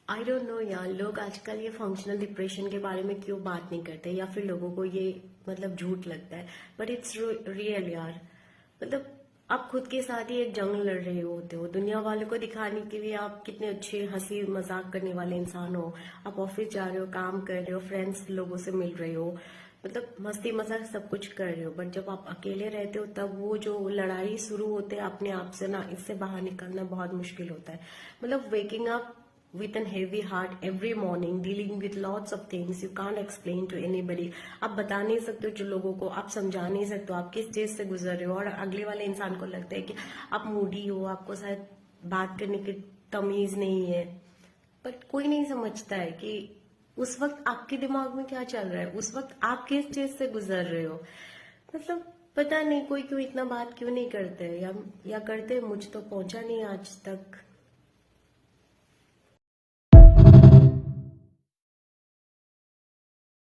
I don't know यार, लोग आजकल ये फंक्शनल डिप्रेशन के बारे में क्यों बात नहीं करते, या फिर लोगों को ये मतलब झूठ लगता है, बट इट्स रियल यार। मतलब आप खुद के साथ ही एक जंग लड़ रहे होते हो, दुनिया वालों को दिखाने के लिए आप कितने अच्छे हंसी मजाक करने वाले इंसान हो। आप ऑफिस जा रहे हो, काम कर रहे हो, फ्रेंड्स लोगों से मिल रहे हो, मतलब मस्ती मजाक सब कुछ कर रहे हो, बट जब आप अकेले रहते हो तब वो जो लड़ाई शुरू होते हैं अपने आप से ना, इससे बाहर निकलना बहुत मुश्किल होता है। मतलब waking up with a heavy heart every morning, dealing with lots of things you can't explain to anybody। आप बता नहीं सकते हो जो लोगों को, आप समझा नहीं सकते हो आप किस चीज से गुजर रहे हो, और अगले वाले इंसान को लगता है कि आप मूडी हो, आपको शायद बात करने की तमीज नहीं है। बट कोई नहीं समझता है कि उस वक्त आपके दिमाग में क्या चल रहा है, उस वक्त आप किस चीज से गुजर रहे हो। मतलब पता नहीं कोई क्यों इतना बात क्यों नहीं करते, या करते, मुझ तो पहुंचा नहीं आज तक।